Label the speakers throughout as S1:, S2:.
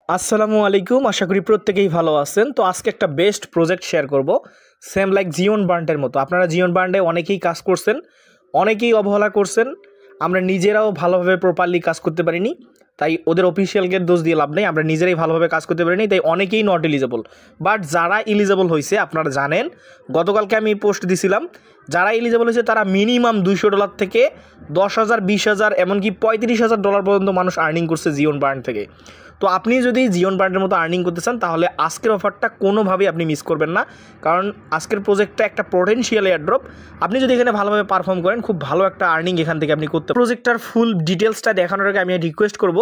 S1: আসসালামু আলাইকুম, আশা করি প্রত্যেকেই ভালো আছেন। তো আজকে একটা বেস্ট প্রজেক্ট শেয়ার করব, সেম লাইক জিওন বান্ডের মতো। আপনারা জিওন বান্ডে অনেকেই কাজ করছেন, অনেকেই অবহেলা করছেন। আমরা নিজেরাও ভালোভাবে প্রপারলি কাজ করতে পারিনি, তাই ওদের অফিসিয়ালকে দোষ দিয়ে লাভ নেই। আমরা নিজেরাই ভালোভাবে কাজ করতে পারিনি, তাই অনেকেই নট এলিজেবল। বাট যারা এলিজেবল হয়েছে আপনারা জানেন, গতকালকে আমি পোস্ট দিছিলাম, যারা এলিজেবল হয়েছে তারা মিনিমাম $200 থেকে 10,000, 20,000, এমনকি $35,000 পর্যন্ত মানুষ আর্নিং করছে জিওন বান্ড থেকে। তো আপনি যদি জিওন বান্ডের মতো আর্নিং করতে চান তাহলে আজকের অফারটা কোনোভাবেই আপনি মিস করবেন না, কারণ আজকের প্রজেক্টটা একটা পোটেনশিয়াল এয়ারড্রপ। আপনি যদি এখানে ভালোভাবে পারফর্ম করেন, খুব ভালো একটা আর্নিং এখান থেকে আপনি করতে। প্রজেক্টটার ফুল ডিটেলসটা দেখানোর আগে আমি রিকোয়েস্ট করব,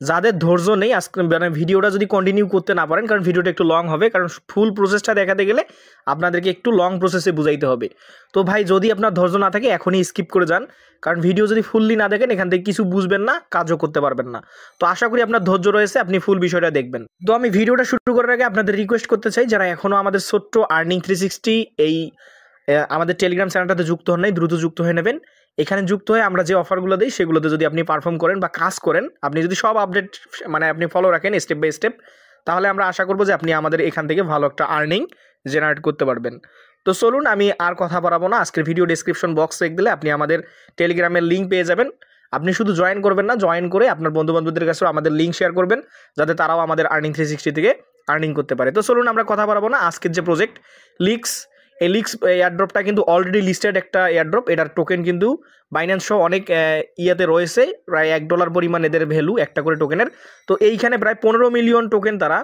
S1: যাদের ধৈর্য নেই আজকে মানে ভিডিওটা যদি কন্টিনিউ করতে না পারেন, কারণ ভিডিওটা একটু লং হবে, কারণ ফুল প্রসেসটা দেখাতে গেলে আপনাদেরকে একটু লং প্রসেসে বুঝাইতে হবে। তো ভাই, যদি আপনার ধৈর্য না থাকে এখনই স্কিপ করে যান, কারণ ভিডিও যদি ফুললি না দেখেন এখান থেকে কিছু বুঝবেন না, কাজও করতে পারবেন না। তো আশা করি আপনার ধৈর্য রয়েছে, আপনি ফুল বিষয়টা দেখবেন। তো আমি ভিডিওটা শুরু করার আগে আপনাদের রিকোয়েস্ট করতে চাই, যারা এখনও আমাদের ছোট্ট আর্নিং 360 এই আমাদের টেলিগ্রাম চ্যানেলটাতে যুক্ত হন নাই, দ্রুত যুক্ত হয়ে নেবেন। এখানে যুক্ত হয়ে আমরা যে অফারগুলো দিই সেগুলোতে যদি আপনি পারফর্ম করেন বা কাজ করেন, আপনি যদি সব আপডেট মানে আপনি ফলো রাখেন স্টেপ বাই স্টেপ, তাহলে আমরা আশা করবো যে আপনি আমাদের এখান থেকে ভালো একটা আর্নিং জেনারেট করতে পারবেন। তো চলুন, আমি আর কথা বাড়াবো না। আজকের ভিডিও ডেসক্রিপশন বক্স চেক দিলে আপনি আমাদের টেলিগ্রামের লিঙ্ক পেয়ে যাবেন। আপনি শুধু জয়েন করবেন না, জয়েন করে আপনার বন্ধুবান্ধবদের কাছেও আমাদের লিঙ্ক শেয়ার করবেন, যাতে তারাও আমাদের আর্নিং 360 থেকে আর্নিং করতে পারে। তো চলুন, আমরা কথা বাড়াবো না। আজকের যে প্রজেক্ট লিক্স, এই লিক্স এয়ারড্রপটা কিন্তু অলরেডি লিস্টেড একটা এয়ারড্রপ। এটার টোকেন কিন্তু বাইন্যান্স সহ অনেক ইয়াতে রয়েছে, প্রায় $1 পরিমাণ এদের ভ্যালু একটা করে টোকেনের। তো এইখানে প্রায় 15 মিলিয়ন টোকেন তারা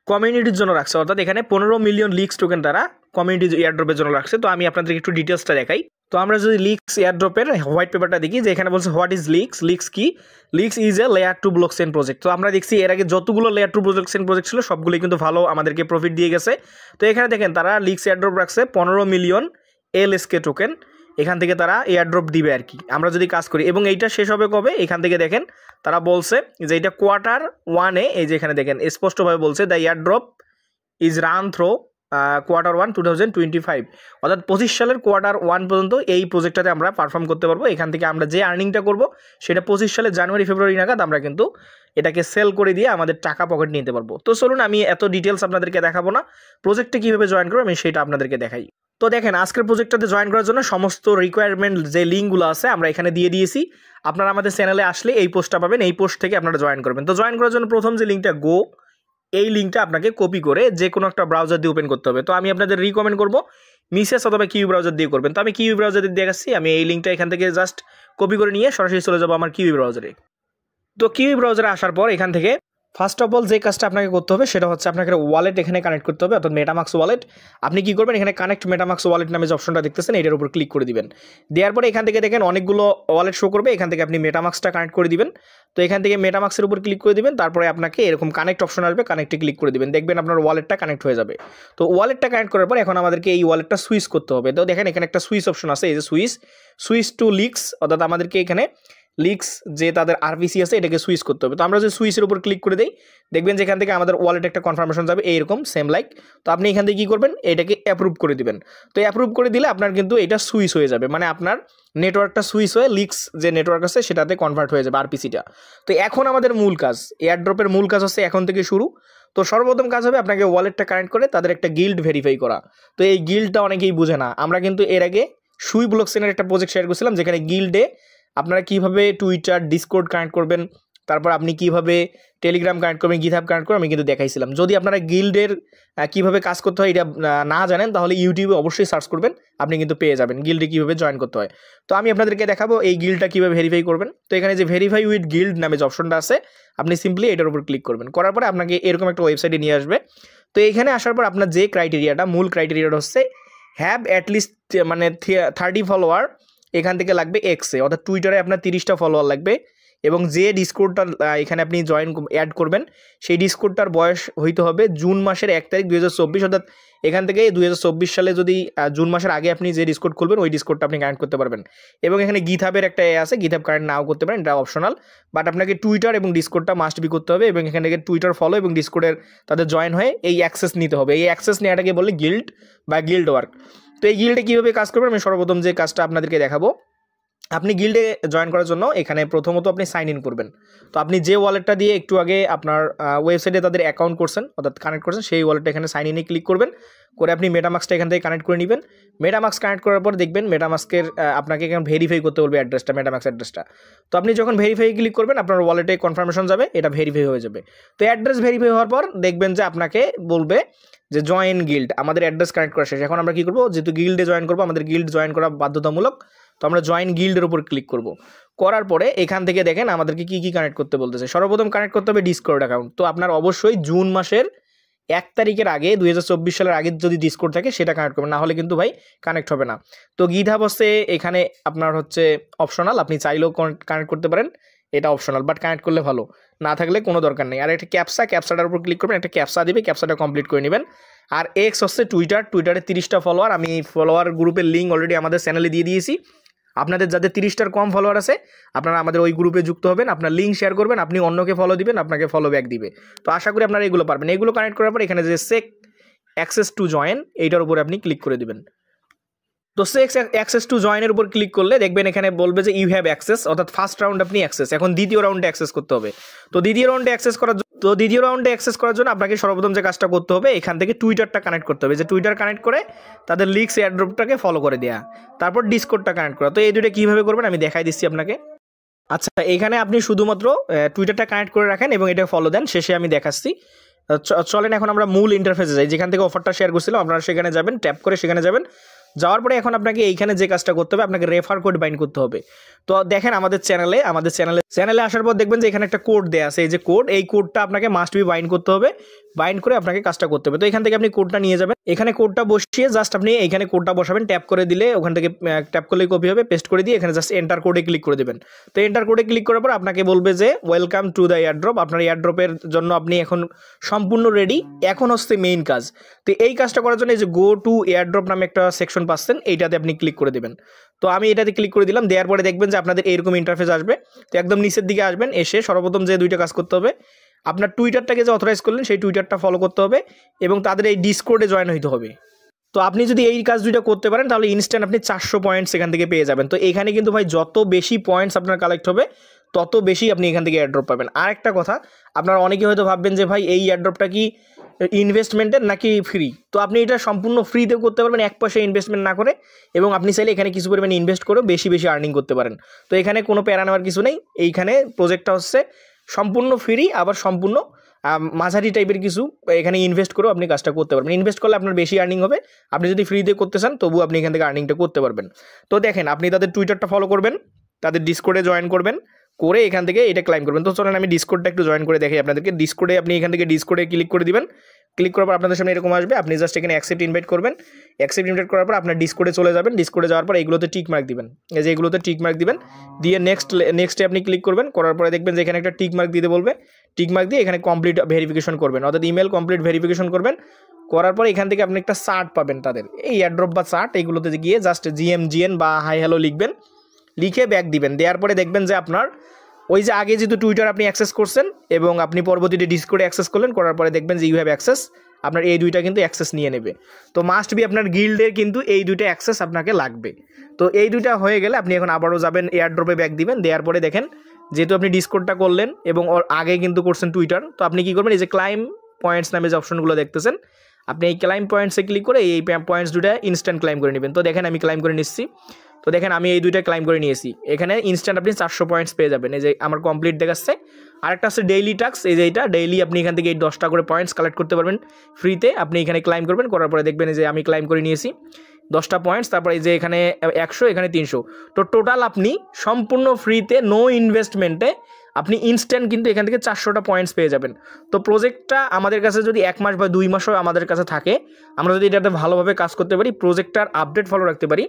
S1: কমিউনিটির জন্য রাখছে, অর্থাৎ এখানে 15 মিলিয়ন লিক্স টোকেন তারা কমিউনিটি এয়ারড্রপের জন্য রাখছে। তো আমি আপনাদেরকে একটু ডিটেলসটা দেখাই। তো আমরা যদি লিক্স এয়ারড্রপের হোয়াইট পেপারটা দেখি, যে এখানে বলছে হোয়াট ইজ লিক্স। লিক্স কি? Leaks is a layer 2 blockchain project. তো আমরা দেখছি এর আগে যতগুলো লেয়ার 2 ব্লকচেন প্রজেক্ট ছিল সবগুলোই কিন্তু ভালো আমাদেরকে প্রফিট দিয়ে গেছে। তো এখানে দেখেন তারা লিক্স এয়ারড্রপ রাখছে 15 মিলিয়ন LSK টোকেন, এখান থেকে তারা এয়ারড্রপ দিবে আর কি, আমরা যদি কাজ করি। এবং এইটা শেষ হবে কবে? এখান থেকে দেখেন তারা বলছে যে এটা Q1-এ, এই যে এখানে দেখেন স্পষ্টভাবে বলছে the airdrop is run through Q1 2025, অর্থাৎ 25 সালের Q1 পর্যন্ত এই প্রজেক্টটাতে আমরা পারফর্ম করতে পারবো। এখান থেকে আমরা যে আর্নিংটা করব সেটা 25 সালের জানুয়ারি ফেব্রুয়ারি নাগাদ আমরা কিন্তু এটাকে সেল করে দিয়ে আমাদের টাকা পকেট নিতে পারবো। তো চলুন, আমি এত ডিটেলস আপনাদেরকে দেখাবো না, প্রজেক্টে কীভাবে জয়েন করবো আমি সেটা আপনাদেরকে দেখাই। তো দেখেন, আজকের প্রজেক্টটাতে জয়েন করার জন্য সমস্ত রিকোয়ারমেন্ট যে লিঙ্কগুলো আছে আমরা এখানে দিয়ে দিয়েছি। আপনারা আমাদের চ্যানেলে আসলে এই পোস্টটা পাবেন, এই পোস্ট থেকে আপনারা জয়েন করবেন। তো জয়েন করার জন্য প্রথম যে লিঙ্কটা গো, এই লিঙ্কটা আপনাকে কপি করে যে কোনো একটা ব্রাউজার দিয়ে ওপেন করতে হবে। তো আমি আপনাদের রিকমেন্ড করবো মিসেস অথবা কিউ ব্রাউজার দিয়ে করবেন। তো আমি কিউ ব্রাউজার দিয়ে দেখাচ্ছি। আমি এই লিঙ্কটা এখান থেকে জাস্ট কপি করে নিয়ে সরাসরি চলে যাবো আমার কিউ ব্রাউজারে। তো কিউ ব্রাউজারে আসার পর এখান থেকে ফার্স্ট অফ অল যে কাজটা আপনাকে করতে হবে সেটা হচ্ছে আপনাকে ওয়ালেট এখানে কানেক্ট করতে হবে, অর্থাৎ মেটামাক্স ওয়ালেট। আপনি কী করবেন, এখানে কানেক্ট মেটামাক্স ওয়ালেট নামে যে অপশনটা দেখতেছেন এটার উপর ক্লিক করে দিবেন। দেওয়ার পরে এখান থেকে দেখেন অনেকগুলো ওয়ালেট শো করবে, এখান থেকে আপনি মেটামাক্সটা কানেক্ট করে দিবেন। তো এখান থেকে মেটামাক্সের উপর ক্লিক করে দিবেন, তারপরে আপনাকে এরকম কানেক্ট অপশন আসবে, কানেক্টে ক্লিক করে দিবেন, দেখবেন আপনার ওয়ালেটটা কানেক্ট হয়ে যাবে। তো ওয়ালেটটা কানেক্ট করার পর এখন আমাদেরকে এই ওয়ালেটটা সুইচ করতে হবে। তো দেখেন এখানে একটা সুইচ অপশন আছে, এই যে সুইচ টু লিক্স, অর্থাৎ আমাদেরকে এখানে লিক্স যে তাদের আরপিসি আছে এটাকে সুইচ করতে হবে। তো আমরা যদি সুইচের উপর ক্লিক করে দিই, দেখবেন যে এখান থেকে আমাদের ওয়ালেট একটা কনফার্মেশন যাবে এইরকম সেম লাইক। তো আপনি এখান থেকে কী করবেন, এটাকে অ্যাপ্রুভ করে দিবেন। তো অ্যাপ্রুভ করে দিলে আপনার কিন্তু এটা সুইচ হয়ে যাবে, মানে আপনার নেটওয়ার্কটা সুইচ হয়ে লিক্স যে নেটওয়ার্ক আছে সেটাতে কনভার্ট হয়ে যাবে আরপিসিটা। তো এখন আমাদের মূল কাজ, এয়ারড্রপের মূল কাজ হচ্ছে এখন থেকে শুরু। তো সর্বপ্রথম কাজ হবে আপনাকে ওয়ালেটটা কানেক্ট করে তাদের একটা গিল্ড ভেরিফাই করা। তো এই গিল্ডটা অনেকেই বুঝে না। আমরা কিন্তু এর আগে সুই ব্লকচেনের একটা প্রজেক্ট শেয়ার করছিলাম, যেখানে গিল্ডে আপনারা কীভাবে টুইটার, ডিসকর্ড কানেক্ট করবেন, তারপর আপনি কীভাবে টেলিগ্রাম কানেক্ট করবেন, গিটহাব কানেক্ট করবেন, আমি কিন্তু দেখাইছিলাম। যদি আপনারা গিল্ডের কীভাবে কাজ করতে হয় এটা না জানেন, তাহলে ইউটিউবে অবশ্যই সার্চ করবেন, আপনি কিন্তু পেয়ে যাবেন গিল্ডে কীভাবে জয়েন করতে হয়। তো আমি আপনাদেরকে দেখাবো এই গিল্ডটা কীভাবে ভেরিফাই করবেন। তো এখানে যে ভেরিফাই উইথ গিল্ড নামে যে অপশনটা আছে, আপনি সিম্পলি এটার উপর ক্লিক করবেন, করার পরে আপনাকে এরকম একটা ওয়েবসাইটে নিয়ে আসবে। তো এখানে আসার পর আপনার যে ক্রাইটেরিয়াটা, মূল ক্রাইটেরিয়াটা হচ্ছে হ্যাভ অ্যাটলিস্ট মানে 30 ফলোয়ার এখান থেকে লাগবে এক্সে, অর্থাৎ টুইটারে আপনার 30টা ফলোয়ার লাগবে। এবং যে ডিসকোডটা এখানে আপনি অ্যাড করবেন সেই ডিসকোডটার বয়স হইতে হবে জুন মাসের 1 তারিখ 2024, অর্থাৎ এখান থেকে 2024 সালে যদি জুন মাসের আগে আপনি যে ডিসকোড খুলবেন ওই ডিসকোডটা আপনি কানেক্ট করতে পারবেন। এবং এখানে গিটহাবের একটা আছে, গিটহাব কানেক্ট নাও করতে পারেন, এটা অপশনাল, বাট আপনাকে টুইটার এবং ডিসকোডটা মাস্ট বি করতে হবে। এবং এখান থেকে টুইটার ফলো এবং ডিসকোডের তাদের জয়েন হয়ে এই অ্যাক্সেস নিতে হবে। এই অ্যাক্সেস নেওয়াটাকে বলে গিল্ড বা গিল্ড ওয়ার্ক। তো এই গিল্ডে কীভাবে কাজ করবেন আমি সর্বপ্রথম যে কাজটা আপনাদেরকে দেখাবো, আপনি গিল্ডে জয়েন করার জন্য এখানে প্রথমত আপনি সাইন ইন করবেন। তো আপনি যে ওয়ালেটটা দিয়ে একটু আগে আপনার ওয়েবসাইটে তাদের অ্যাকাউন্ট করছেন অর্থাৎ কানেক্ট করছেন সেই ওয়ালেটটা এখানে সাইন ইনে ক্লিক করবেন, করে আপনি মেটামাস্কটা এখান থেকে কানেক্ট করে নেবেন। মেটামাস্ক কানেক্ট করার পর দেখবেন মেটামাস্কের আপনাকে এখানে ভেরিফাই করতে বলবে অ্যাড্রেসটা, মেটামাস্ক অ্যাড্রেসটা। তো আপনি যখন ভেরিফাই ক্লিক করবেন আপনার ওয়ালেটে কনফার্মেশন যাবে, এটা ভেরিফাই হয়ে যাবে। তো অ্যাড্রেস ভেরিফাই হওয়ার পর দেখবেন যে আপনাকে বলবে যে জয়েন গিল্ড, আমাদের অ্যাড্রেস কানেক্ট করা শেষ। এখন আমরা কী করবো, যেহেতু গিল্ডে জয়েন করবো, আমাদের গিল্ড জয়েন করা বাধ্যতামূলক, তো আমরা জয়েন গিল্ডের উপর ক্লিক করব। করার পরে এখান থেকে দেখেন আমাদেরকে কী কী কানেক্ট করতে বলতেছে। সর্বপ্রথম কানেক্ট করতে হবে ডিসকর্ড অ্যাকাউন্ট। তো আপনার অবশ্যই জুন মাসের 1 তারিখের আগে 2024 সালের আগে যদি ডিসকর্ড থাকে সেটা কানেক্ট করবেন, না হলে কিন্তু ভাই কানেক্ট হবে না। তো গিটহাব হচ্ছে এখানে আপনার হচ্ছে অপশনাল, আপনি চাইলেও কানেক্ট করতে পারেন, এটা অপশনাল, বাট কানেক্ট করলে ভালো, না থাকলে কোনো দরকার নেই। আর একটা ক্যাপসাটার উপর ক্লিক করবেন, একটা ক্যাপসা দিবে, ক্যাপসাটা কমপ্লিট করে নেবেন। আর এক্স হচ্ছে টুইটারে 30টা ফলোয়ার, আমি ফলোয়ার গ্রুপের লিঙ্ক অলরেডি আমাদের চ্যানেলে দিয়ে দিয়েছি। আপনাদের যাদের 30টার কম ফলোয়ার আছে আপনারা আমাদের ওই গ্রুপে যুক্ত হবেন, আপনার লিঙ্ক শেয়ার করবেন, আপনি অন্যকে ফলো দিবেন, আপনাকে ফলো ব্যাক দিবে। তো আশা করি আপনারা এগুলো পারবেন। এগুলো কানেক্ট করার পর এখানে যে সেক অ্যাক্সেস টু জয়েন এইটার উপরে আপনি ক্লিক করে দিবেন। তো অ্যাক্সেস টু জয়েনের উপর ক্লিক করলে দেখবেন এখানে বলবে যে ইউ হ্যাভ অ্যাক্সেস, অর্থাৎ ফার্স্ট রাউন্ড আপনি অ্যাক্সেস, এখন দ্বিতীয় রাউন্ডে অ্যাক্সেস করতে হবে। তো দ্বিতীয় রাউন্ডে অ্যাক্সেস করার জন্য আপনাকে সর্বপ্রথম যে কাজটা করতে হবে এখান থেকে টুইটারটা কানেক্ট করতে হবে, যে টুইটার কানেক্ট করে তাদের লিক্স এয়ারড্রপটাকে ফলো করে দেওয়া, তারপর ডিসকর্ডটা কানেক্ট করা। তো এই দুটো কীভাবে করবেন আমি দেখাই দিচ্ছি আপনাকে। আচ্ছা, এখানে আপনি শুধুমাত্র টুইটারটা কানেক্ট করে রাখেন এবং এটা ফলো দেন, শেষে আমি দেখাচ্ছি। চলেন এখন আমরা মূল ইন্টারফেসে যাই, যেখান থেকে অফারটা শেয়ার করছিলাম আপনারা সেখানে যাবেন, ট্যাপ করে সেখানে যাবেন। যাওয়ার পরে এখন আপনাকে এইখানে যে কাজটা করতে হবে, আপনাকে রেফার কোড বাইন্ড করতে হবে। তো দেখেন আমাদের চ্যানেলে আসার পর দেখবেন যে এখানে একটা কোড দেওয়া আছে, এই যে কোড, এই কোডটা আপনাকে মাস্ট বি বাইন্ড করতে হবে, বাইন্ড করে আপনাকে কাজটা করতে হবে। তো এখান থেকে আপনি কোডটা নিয়ে যাবেন, এখানে কোডটা বসিয়ে জাস্ট আপনি এইখানে কোডটা বসাবেন, ট্যাপ করে দিলে ওখান থেকে ট্যাপ করলেই কপি হবে, পেস্ট করে দিয়ে এখানে জাস্ট এন্টার কোডে ক্লিক করে দেবেন। তো এন্টার কোডে ক্লিক করার পর আপনাকে বলবে যে ওয়েলকাম টু দ্য এয়ারড্রপ, আপনার এয়ারড্রপের জন্য আপনি এখন সম্পূর্ণ রেডি। এখন হচ্ছে মেইন কাজ। তো এই কাজটা করার জন্য এই যে গো টু এয়ারড্রপ নামে একটা সেকশন পাচ্ছেন, এইটাতে আপনি ক্লিক করে দেবেন। তো আমি এটাতে ক্লিক করে দিলাম, দেওয়ার পরে দেখবেন যে আপনাদের এইরকম ইন্টারফেস আসবে। তো একদম নিচের দিকে আসবেন, এসে সর্বপ্রথম যে দুইটা কাজ করতে হবে, আপনার টুইটারটাকে যে অথরাইজ করলেন সেই টুইটারটা ফলো করতে হবে এবং তাদের এই ডিসকর্ডে জয়েন হইতে হবে। তো আপনি যদি এই কাজ দুইটা করতে পারেন তাহলে ইনস্ট্যান্ট আপনি 400 পয়েন্টস এখান থেকে পেয়ে যাবেন। তো এখানে কিন্তু ভাই যত বেশি পয়েন্টস আপনার কালেক্ট হবে তত বেশি আপনি এখান থেকে এয়ারড্রপ পাবেন। আর একটা কথা, আপনারা অনেকে হয়তো ভাববেন যে ভাই এই এয়ারড্রপটা কি ইনভেস্টমেন্টের নাকি ফ্রি। তো আপনি এটা সম্পূর্ণ ফ্রিতেও করতে পারবেন, 1 পয়সা ইনভেস্টমেন্ট না করে, এবং আপনি চাইলে এখানে কিছু পরিমাণে ইনভেস্ট করেও বেশি বেশি আর্নিং করতে পারেন। তো এখানে কোনো প্যারা নেওয়ার কিছু নেই, এইখানে প্রজেক্টটা হচ্ছে সম্পূর্ণ ফ্রি, আবার সম্পূর্ণ মাঝারি টাইপের কিছু এখানে ইনভেস্ট করেও আপনি কাজটা করতে পারবেন। ইনভেস্ট করলে আপনার বেশি আর্নিং হবে, আপনি যদি ফ্রিতে করতে চান তবু আপনি এখান থেকে আর্নিংটা করতে পারবেন। তো দেখেন আপনি তাদের টুইটারটা ফলো করবেন, তাদের ডিসকর্ডে জয়েন করবেন, করে এখান থেকে এটা ক্লাইম করবেন। তো চলেন আমি ডিসকর্ডটা একটু জয়েন করে দেখাই আপনাদেরকে। ডিসকর্ডে আপনি এখান থেকে ডিসকর্ডে ক্লিক করে দিবেন, ক্লিক করার পর আপনাদের সামনে এরকম আসবে, আপনি জাস্ট এখানে অ্যাকসেপ্ট ইনভাইট করবেন। অ্যাকসেপ্ট ইনভাইট করার পর আপনার ডিসকর্ডে চলে যাবেন, ডিসকর্ডে যাওয়ার পর এইগুলোতে টিক মার্ক দিবেন, এই যে এগুলোতে টিক মার্ক দিবেন, দিয়ে নেক্সটে আপনি ক্লিক করবেন। করার পরে দেখবেন যে এখানে একটা টিক মার্ক দিতে বলবে, টিক মার্ক দিয়ে এখানে কমপ্লিট ভেরিফিকেশন করবেন, অর্থাৎ ইমেল কমপ্লিট ভেরিফিকেশন করবেন। করার পর এখান থেকে আপনি একটা চার্ট পাবেন, তাদের এই এয়ারড্রপ বা চার্ট, এইগুলোতে গিয়ে জাস্ট জিএন বা হাই হ্যালো লিখবেন, লিখে ব্যাক দিবেন। দেওয়ার পরে দেখবেন যে আপনার ওই যে আগে যেহেতু টুইটার আপনি অ্যাক্সেস করছেন এবং আপনি পরবর্তীতে ডিসকর্ডে অ্যাক্সেস করলেন, করার পরে দেখবেন যে ইউ হ্যাভ অ্যাক্সেস, আপনার এই দুইটা কিন্তু অ্যাক্সেস নিয়ে নেবে। তো মাস্ট বি আপনার গিল্ডের কিন্তু এই দুইটা অ্যাক্সেস আপনাকে লাগবে। তো এই দুইটা হয়ে গেলে আপনি এখন আবারও যাবেন এয়ারড্রপে ব্যাক দিবেন। দেওয়ার পরে দেখেন যেহেতু আপনি ডিসকর্ডটা করলেন এবং ওর আগে কিন্তু করছেন টুইটার, তো আপনি কী করবেন, এই যে ক্লাইম পয়েন্টস নামে যে অপশনগুলো দেখতেছেন, আপনি এই ক্লাইম পয়েন্টসে ক্লিক করে এই পয়েন্টস দুটা ইনস্ট্যান্ট ক্লাইম করে নেবেন। তো দেখেন আমি ক্লাইম করে নিচ্ছি, তো দেখেন আমি এই দুইটা ক্লাইম করে নিয়েছি, এখানে ইনস্ট্যান্ট আপনি 400 পয়েন্টস পেয়ে যাবেন। এই যে আমার কমপ্লিট দেখাচ্ছে। আরেকটা আছে ডেইলি টাস্ক, এই যে এইটা ডেইলি আপনি এখান থেকে এই 10টা করে পয়েন্টস কালেক্ট করতে পারবেন ফ্রিতে। আপনি এখানে ক্লাইম করবেন, করার পরে দেখবেন যে আমি ক্লাইম করে নিয়েছি 10টা পয়েন্টস, তারপরে এই যে এখানে 100, এখানে 300। তো টোটাল আপনি সম্পূর্ণ ফ্রিতে নো ইনভেস্টমেন্টে আপনি ইনস্ট্যান্ট কিন্তু এখান থেকে 400টা পয়েন্টস পেয়ে যাবেন। তো প্রজেক্টটা আমাদের কাছে যদি 1 মাস বা 2 মাসও আমাদের কাছে থাকে, আমরা যদি এটাতে ভালোভাবে কাজ করতে পারি, প্রজেক্টটার আপডেট ফলো রাখতে পারি,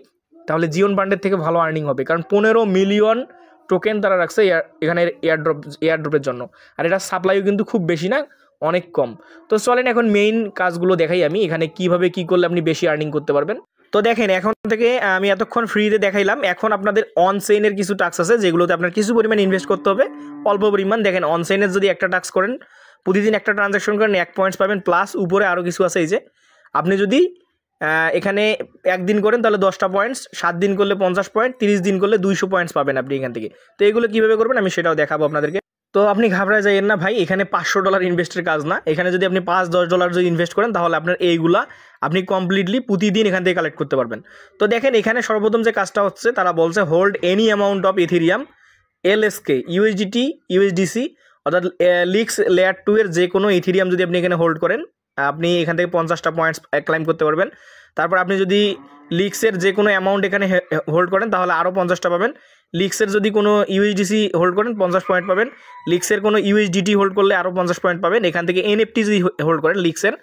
S1: তাহলে জিওন বান্ডের থেকে ভালো আর্নিং হবে। কারণ 15 মিলিয়ন টোকেন তারা রাখছে এখানে এয়ারড্রপের জন্য, আর এটা সাপ্লাইও কিন্তু খুব বেশি না, অনেক কম। তো চলেন এখন মেইন কাজগুলো দেখাই আমি, এখানে কিভাবে কি করলে আপনি বেশি আর্নিং করতে পারবেন। তো দেখেন এখন থেকে আমি এতক্ষণ ফ্রিতে দেখাইলাম, এখন আপনাদের অনচেইনের কিছু টাস্ক আছে যেগুলোতে আপনার কিছু পরিমাণ ইনভেস্ট করতে হবে, অল্প পরিমাণ। দেখেন অনচেইনের যদি একটা টাস্ক করেন, প্রতিদিন একটা ট্রানজ্যাকশন করেন, 1 পয়েন্টস পাবেন, প্লাস উপরে আরও কিছু আছে। এই যে আপনি যদি এখানে একদিন করেন তাহলে 10টা পয়েন্টস, 7 দিন করলে 50 পয়েন্ট, 30 দিন করলে 200 পয়েন্টস পাবেন আপনি এখান থেকে। তো এগুলো কীভাবে করবেন আমি সেটাও দেখাবো আপনাদেরকে। তো আপনি ঘাবড়ায় যাইয়েন না ভাই, এখানে $500 ইনভেস্টের কাজ না। এখানে যদি আপনি $5-10 যদি ইনভেস্ট করেন তাহলে আপনার এইগুলা আপনি কমপ্লিটলি প্রতিদিন এখান থেকে কালেক্ট করতে পারবেন। তো দেখেন এখানে সর্বপ্রথম যে কাজটা হচ্ছে তারা বলছে hold any amount of Ethereum LSK USDT USDC, অর্থাৎ লিক্স লেয়ার 2 এর যে কোনো ইথেরিয়াম যদি আপনি এখানে হোল্ড করেন আপনি এখান থেকে 50টা পয়েন্টস ক্লাইম করতে পারবেন। তারপর আপনি যদি লিক্সের যে কোনো অ্যামাউন্ট এখানে হোল্ড করেন তাহলে আরও 50টা পাবেন। লিক্সের যদি কোনো USDC হোল্ড করেন 50 পয়েন্ট পাবেন। লিক্সের কোনো USDT হোল্ড করলে আরও 50 পয়েন্ট পাবেন। এখান থেকে NFT যদি হোল্ড করেন লিক্সের,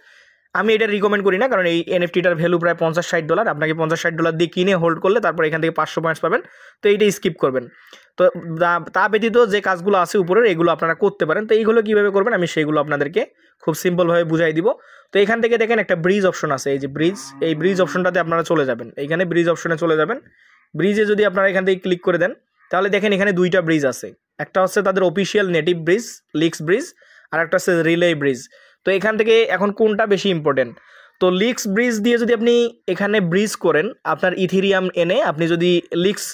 S1: আমি এটা রিকমেন্ড করি না, কারণ এই NFTটার ভ্যালু প্রায় $50-60। আপনাকে $50-60 দিয়ে কিনে হোল্ড করলে তারপর এখান থেকে 500 পয়েন্টস পাবেন। তো এইটা স্কিপ করবেন। তো তা ব্যতীত যে কাজগুলো আছে উপরের এগুলো আপনারা করতে পারেন। তো এইগুলো কীভাবে করবেন আমি সেইগুলো আপনাদেরকে খুব সিম্পলভাবে বুঝাই দিব। তো এখান থেকে দেখেন একটা ব্রিজ অপশন আছে, এই যে ব্রিজ, এই ব্রিজ অপশনটাতে আপনারা চলে যাবেন। এইখানে ব্রিজ অপশনে চলে যাবেন। ব্রিজে যদি আপনারা এখান থেকে ক্লিক করে দেন তাহলে দেখেন এখানে 2টা ব্রিজ আছে। একটা হচ্ছে তাদের অফিসিয়াল নেটিভ ব্রিজ লিক্স ব্রিজ, আর একটা হচ্ছে রিলে ব্রিজ। তো এখান থেকে এখন কোনটা বেশি ইম্পর্টেন্ট? তো লিক্স ব্রিজ দিয়ে যদি আপনি এখানে ব্রিজ করেন আপনার ইথেরিয়াম এনে আপনি যদি লিক্স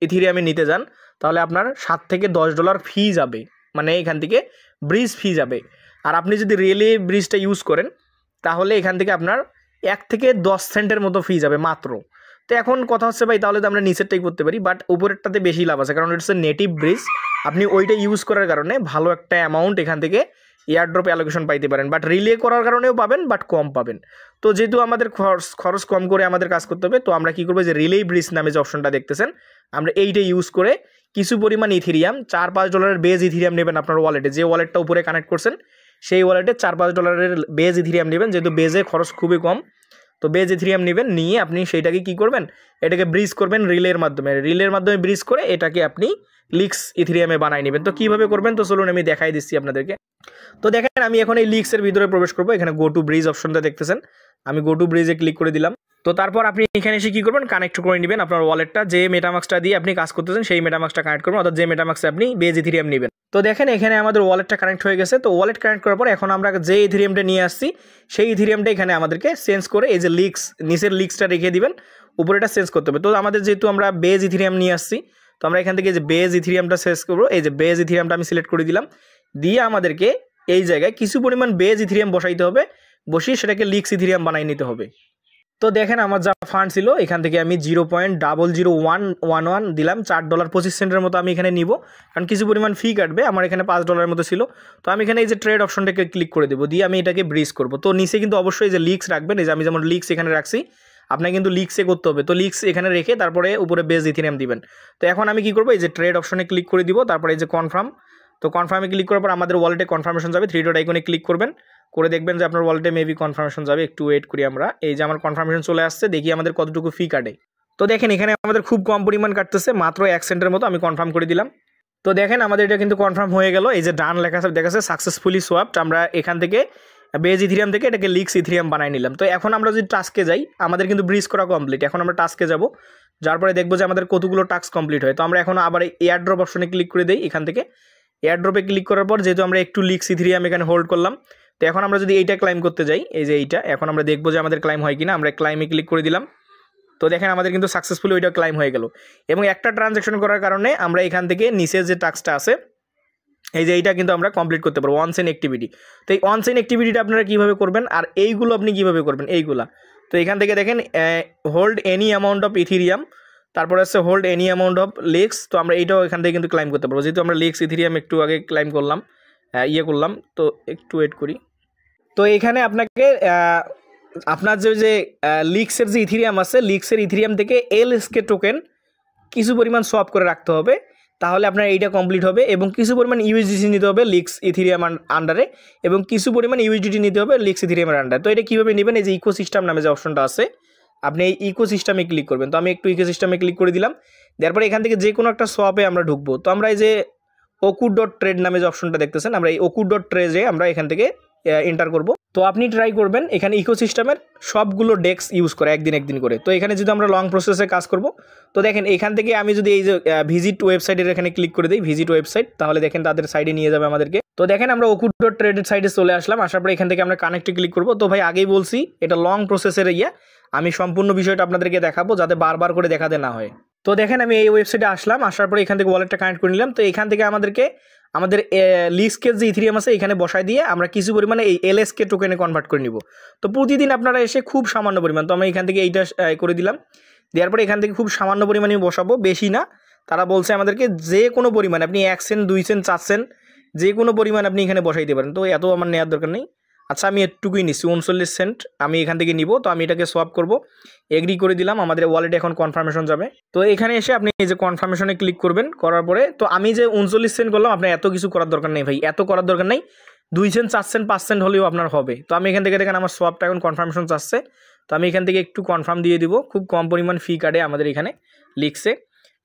S1: ইথেরিয়ামে নিতে যান তাহলে আপনার $7-10 ফি যাবে, মানে এখান থেকে ব্রিজ ফি যাবে। আর আপনি যদি রিলে ব্রিজটা ইউজ করেন তাহলে এখান থেকে আপনার 1 থেকে 10 সেন্টের মতো ফি যাবে মাত্র। তো এখন কথা হচ্ছে ভাই তাহলে তো আমরা নিচেরটাই করতে পারি, বাট উপরেরটাতে বেশি লাভ আছে, কারণ এটা হচ্ছে নেটিভ ব্রিজ। আপনি ওইটা ইউজ করার কারণে ভালো একটা অ্যামাউন্ট এখান থেকে এয়ারড্রপ অ্যালোকেশন পাইতে পারেন, বাট রিলে করার কারণেও পাবেন, বাট কম পাবেন। তো যেহেতু আমাদের খরচ কম করে আমাদের কাজ করতে হবে, তো আমরা কী করবো, যে রিলে ব্রিজ নামে যে অপশনটা দেখতেছেন আমরা এইটা ইউজ করে কিছু পরিমাণ ইথেরিয়াম $4-5 বেজ ইথেরিয়াম নেবেন আপনার ওয়ালেটে, যে ওয়ালেটটা উপরে কানেক্ট করছেন সেই ওয়ালেটে $4-5 বেজ ইথেরিয়াম নেবেন, যেহেতু বেজে খরচ খুবই কম। তো বেজ ইথেরিয়াম নেবেন, নিয়ে আপনি সেইটাকে কী করবেন, এটাকে ব্রিজ করবেন রিলের মাধ্যমে ব্রিজ করে এটাকে আপনি লিক্স ইথেরিয়ামে বানাই নেবেন। তো কীভাবে করবেন তো চলুন আমি দেখাই দিচ্ছি আপনাদেরকে। তো দেখেন আমি এখন এই লিক্সের ভিতরে প্রবেশ করবো। এখানে গো টু ব্রিজ অপশনটা দেখতেছেন, আমি গো টু ব্রিজে ক্লিক করে দিলাম। তো তারপর আপনি এখানে এসে কী করবেন, কানেক্ট করে নেবেন আপনার ওয়ালেটটা, যে মেটামাক্সটা দিয়ে আপনি কাজ করতেছেন সেই মেটামাক্সটা কানেক্ট করবেন, অর্থাৎ যে মেটামাক্সে আপনি বেজ ইথেরিয়াম নেবেন। তো দেখেন এখানে আমাদের ওয়ালেটটা কানেক্ট হয়ে গেছে। তো ওয়ালেট কানেক্ট করার পর এখন আমরা যে ইথেরিয়ামটা নিয়ে আসছি সেই ইথেরিয়ামটা এখানে আমাদেরকে চেঞ্জ করে এই যে লিক্স নিচের লিক্সটা রেখে দিবেন, উপরেটা চেঞ্জ করতে হবে। তো আমাদের যেহেতু আমরা বেজ ইথেরিয়াম নিয়ে আসছি তো আমরা এখান থেকে যে বেজ ইথেরিয়ামটা চেঞ্জ করবো, এই যে বেজ ইথেরিয়ামটা আমি সিলেক্ট করে দিলাম, দিয়ে আমাদেরকে এই জায়গায় কিছু পরিমাণ বেজ ইথেরিয়াম বসাইতে হবে, বসিয়ে সেটাকে লিক্স ইথেরিয়াম বানাই নিতে হবে। তো দেখেন আমার যা ফান্ড ছিল এখান থেকে আমি 0.00111 দিলাম, $4.25 মতো আমি এখানে নিব, কারণ কিছু পরিমাণ ফি কাটবে, আমার এখানে $5 মতো ছিল। তো আমি এখানে এই যে ট্রেড অপশনটাকে ক্লিক করে দেবো, দিয়ে আমি এটাকে ব্রিজ করব। তো নিচে কিন্তু অবশ্যই যে লিক্স রাখবেন, এই যে আমি যেমন লিক্স এখানে রাখছি আপনাকে কিন্তু লিক্সে করতে হবে। তো লিক্স এখানে রেখে তারপরে উপরে বেজ ইথেরিয়াম দিবেন। তো এখন আমি কি করবো, এই যে ট্রেড অপশনে ক্লিক করে দিব, তারপরে এই যে কনফার্ম। তো কনফার্মে ক্লিক করার পর আমাদের ওয়ালেটে কনফার্মেশন যাবে, 3 ডট আইকনে ক্লিক করবেন, করে দেখবেন যে আপনার ওয়ালেটে মেবি কনফার্মেশন যাবে, একটু ওয়েট করি আমরা। এই যে আমার কনফার্মেশন চলে আসছে, দেখি আমাদের কতটুকু ফি কাটে। তো দেখেন এখানে আমাদের খুব কম পরিমাণ কাটতেছে, মাত্র 1 সেন্টের মতো। আমি কনফার্ম করে দিলাম। তো দেখেন আমাদের এটা কিন্তু কনফার্ম হয়ে গেল, এই যে ডান লেখা দেখাচ্ছে সাকসেসফুলি সোয়াপড। আমরা এখান থেকে বেজ ইথেরিয়াম থেকে এটাকে লিক্স ইথেরিয়াম বানাই নিলাম। তো এখন আমরা যদি টাস্কে যাই, আমাদের কিন্তু ব্রিজ করা কমপ্লিট। এখন আমরা টাস্কে যাব, যার পরে দেখবো যে আমাদের কতগুলো টাস্ক কমপ্লিট হয়। তো আমরা এখন আবার এয়ারড্রপ অপশনে ক্লিক করে দিই। এখান থেকে এয়ারড্রপে ক্লিক করার পর যেহেতু আমরা একটু লিক্স ইথেরিয়াম এখানে হোল্ড করলাম, তো এখন আমরা যদি এইটা ক্লাইম করতে যাই, এই যে এইটা, এখন আমরা দেখবো যে আমাদের ক্লাইম হয় কিনা। আমরা ক্লাইমে ক্লিক করে দিলাম। তো দেখেন আমাদের কিন্তু সাকসেসফুলি ওইটা ক্লাইম হয়ে গেল, এবং একটা ট্রানজ্যাকশন করার কারণে আমরা এখান থেকে নিচের যে টাস্কটা আছে এই যে এইটা কিন্তু আমরা কমপ্লিট করতে পারবো, অন চেইন অ্যাক্টিভিটি। তো এই অন চেইন অ্যাক্টিভিটিটা আপনারা কীভাবে করবেন আর এইগুলো আপনি কীভাবে করবেন এইগুলা। তো এখান থেকে দেখেন hold any amount of Ethereum, তারপরে হচ্ছে hold any amount of leaks. তো আমরা এইটাও এখান থেকে কিন্তু ক্লাইম করতে পারবো, যেহেতু আমরা লিক্স ইথেরিয়াম একটু আগে ক্লাইম করলাম, করলাম। তো একটু ওয়েট করি। তো এখানে আপনাকে আপনার যে লিক্সের যে ইথেরিয়াম আছে, লিক্সের ইথেরিয়াম থেকে LSK টোকেন কিছু পরিমাণ সোয়াপ করে রাখতে হবে, তাহলে আপনার এইটা কমপ্লিট হবে। এবং কিছু পরিমাণ USDC নিতে হবে লিক্স ইথেরিয়াম আন্ডারে, এবং কিছু পরিমাণ USDT নিতে হবে লিক্স ইথেরিয়ামের আন্ডারে। তো এটা কীভাবে নেবেন, এই যে ইকোসিস্টেম নামে যে অপশনটা আছে আপনি এই ইকোসিস্টেমে ক্লিক করবেন। তো আমি একটু ইকোসিস্টেমে ক্লিক করে দিলাম, তারপরে এখান থেকে যে কোনো একটা সোয়াপে আমরা ঢুকবো। তো আমরা এই যে oku.trade নামে যে অপশনটা দেখতেছেন, আমরা এই oku.trade আমরা এখান থেকে এন্টার করব। তো আপনি ট্রাই করবেন এখানে ইকোসিস্টেমের সবগুলো ডেস্ক ইউজ করে একদিন করে। তো এখানে যদি আমরা লং প্রসেসে কাজ করব, তো দেখেন এখান থেকে আমি যদি এই যে ভিজিট ওয়েবসাইটের এখানে ক্লিক করে দিই, ভিজিট ওয়েবসাইট, তাহলে দেখেন তাদের সাইডে নিয়ে যাবে আমাদেরকে। তো দেখেন আমরা Oku.trade সাইডে চলে আসলাম, আসার পরে এখান থেকে আমরা কানেক্টে ক্লিক করব। তো ভাই আগেই বলছি এটা লং প্রসেসের আমি সম্পূর্ণ বিষয়টা আপনাদেরকে দেখাবো যাতে বারবার করে দেখাতে না হয়। তো দেখেন আমি এই ওয়েবসাইটে আসলাম, আসার পরে এখান থেকে ওয়ালেটটা কানেক্ট করে নিলাম। তো এখান থেকে আমাদের লিস্কের যে ইথেরিয়াম আছে এখানে বসাই দিয়ে আমরা কিছু পরিমাণে এই LSK টোকেনে কনভার্ট করে নিব। তো প্রতিদিন আপনারা এসে খুব সামান্য পরিমাণ, তো আমরা এখান থেকে এইটা করে দিলাম। দেওয়ার পরে এখান থেকে খুব সামান্য পরিমাণে বসাবো, বেশি না। তারা বলছে আমাদেরকে যে কোনো পরিমাণ, আপনি 1 সেন্ট 2 সেন্ট 4 সেন্ট যে কোনো পরিমাণ আপনি এখানে বসাইতে পারেন। তো এত আমার নেওয়ার দরকার নেই। আচ্ছা আমি এটুকুই নিচ্ছি, 39 সেন্ট আমি এখান থেকে নিব। তো আমি এটাকে সোয়াপ করব, এগ্রি করে দিলাম। আমাদের ওয়ালেটে এখন কনফার্মেশন যাবে। তো এখানে এসে আপনি এই যে কনফার্মেশনে ক্লিক করবেন, করার পরে তো আমি যে 39 সেন্ট করলাম, আপনার এত কিছু করার দরকার নেই ভাই, এত করার দরকার নেই। 2 সেন্ট 4 সেন্ট 5 সেন্ট হলেও আপনার হবে। তো আমি এখান থেকে দেখেন আমার সোয়াপটা এখন কনফার্মেশন চাচ্ছে। তো আমি এখান থেকে একটু কনফার্ম দিয়ে দিব, খুব কম পরিমাণ ফি কাটে আমাদের এখানে লিখছে।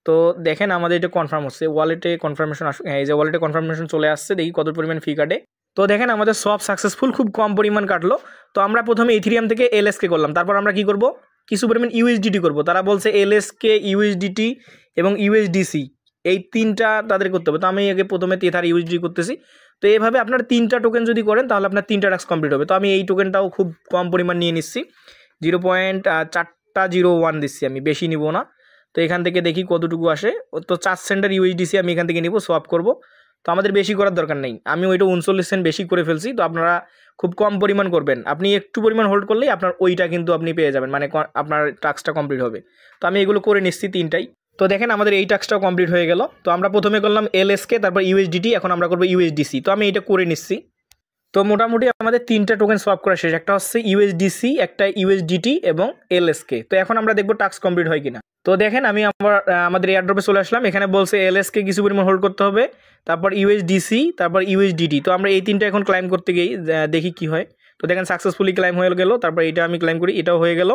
S1: তো দেখেন আমাদের এটা কনফার্ম হচ্ছে, ওয়ালেটে কনফার্মেশন এই যে ওয়ালেটে কনফার্মেশন চলে আসছে, দেখি কত পরিমাণ ফি কাটে। তো দেখেন আমাদের সব সাকসেসফুল, খুব কম পরিমাণ কাটলো। তো আমরা প্রথমে ইথেরিয়াম থেকে LSK করলাম, তারপর আমরা কি করব, কিছু পরিমাণ USDT করব। তারা বলছে LSK, USDT এবং USDC এই তিনটা তাদের করতে হবে। তো আমি আগে প্রথমে তেথার USDT করতেছি। তো এইভাবে আপনার 3টা টোকেন যদি করেন তাহলে আপনার 3টা টাস্ক কমপ্লিট হবে। তো আমি এই টোকেনটাও খুব কম পরিমাণ নিয়ে নিচ্ছি, 0.401 দিচ্ছি, আমি বেশি নিব না। তো এখান থেকে দেখি কতটুকু আসে। তো 4 সেন্টের USDC আমি এখান থেকে নিব, সোয়াপ করব। তো আমাদের বেশি করার দরকার নেই, আমি ওইটা 39 সেন্ট বেশি করে ফেলছি। তো আপনারা খুব কম পরিমাণ করবেন, আপনি একটু পরিমাণ হোল্ড করলেই আপনার ওইটা কিন্তু আপনি পেয়ে যাবেন, মানে আপনার টাস্কটা কমপ্লিট হবে। তো আমি এগুলো করে নিচ্ছি 3টাই। তো দেখেন আমাদের এই টাস্কটাও কমপ্লিট হয়ে গেল। তো আমরা প্রথমে করলাম LSK, তারপর USDT, এখন আমরা করবো USDC। তো আমি এটা করে নিচ্ছি। তো মোটামুটি আমাদের 3টা টোকেন সোয়াপ করা শেষ, একটা হচ্ছে USDC, একটা USDT এবং LSK। তো এখন আমরা দেখবো টাস্ক কমপ্লিট হয় কিনা। তো দেখেন আমি আমাদের এয়ারড্রপে চলে আসলাম, এখানে বলছে LSK কিছু পরিমাণ হোল্ড করতে হবে, তারপর USDC, তারপর USDT। তো আমরা এই 3টা এখন ক্লাইম করতে গিয়ে দেখি কি হয়। তো দেখেন সাকসেসফুলি ক্লাইম হয়ে গেল। তারপর এটা আমি ক্লাইম করি, এটাও হয়ে গেল,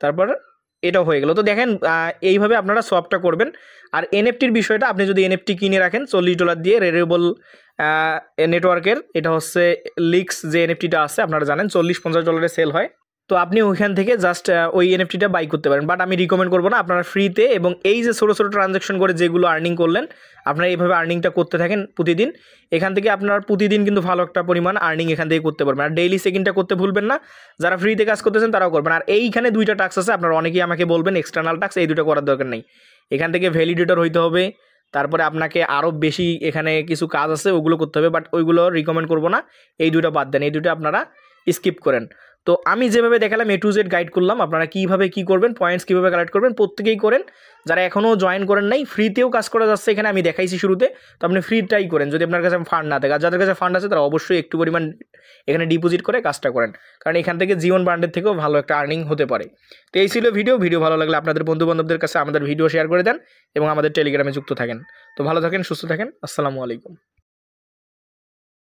S1: তারপর এটাও হয়ে গেল। তো দেখেন এইভাবে আপনারা সোয়াপটা করবেন। আর NFTর বিষয়টা, আপনি যদি NFT কিনে রাখেন $40 দিয়ে রেডেবল নেটওয়ার্কের, এটা হচ্ছে লিক্স যে NFTটা আছে আপনারা জানেন $40-50 সেল হয়। তো আপনি ওইখান থেকে জাস্ট ওই NFTটা বাই করতে পারেন। বাট আমি রিকমেন্ড করবো না, আপনারা ফ্রিতে এবং এই যে ছোটো ছোটো ট্রানজ্যাকশন করে যেগুলো আর্নিং করলেন, আপনারা এইভাবে আর্নিংটা করতে থাকেন প্রতিদিন। এখান থেকে আপনার প্রতিদিন কিন্তু ভালো একটা পরিমাণ আর্নিং এখান থেকে করতে পারবেন। আর ডেইলি চেকিংটা করতে ভুলবেন না, যারা ফ্রিতে কাজ করতেছেন তারাও করবেন। আর এইখানে 2টা টাস্ক আছে, আপনারা অনেকেই আমাকে বলবেন এক্সটার্নাল টাস্ক, এই 2টা করার দরকার নেই। এখান থেকে ভ্যালিডেটর হইতে হবে, তারপরে আপনাকে আরও বেশি এখানে কিছু কাজ আছে ওগুলো করতে হবে, বাট ওইগুলো রিকমেন্ড করবো না। এই 2টা বাদ দেন, এই 2টা আপনারা স্কিপ করেন। তো আমি যেভাবে দেখালাম A to Z গাইড করলাম, আপনারা কীভাবে কী করবেন, পয়েন্টস কীভাবে কালেক্ট করবেন প্রত্যেকেই করেন। যারা এখনও জয়েন করেন নাই, ফ্রিতেও কাজ করা যাচ্ছে এখানে, আমি দেখাইছি শুরুতে। তো আপনি ফ্রিটাই করেন যদি আপনার কাছে ফান্ড না থাকে। আর যাদের কাছে ফান্ড আছে তারা অবশ্যই একটু পরিমাণ এখানে ডিপোজিট করে কাজটা করেন, কারণ এখান থেকে জীবন ব্র্যান্ডের থেকেও ভালো একটা আর্নিং হতে পারে। তো এই ছিল ভিডিও ভালো লাগলে আপনাদের বন্ধুবান্ধবদের কাছে আমাদের ভিডিও শেয়ার করে দেন এবং আমাদের টেলিগ্রামে যুক্ত থাকেন। তো ভালো থাকেন, সুস্থ থাকেন, আসসালামু আলাইকুম।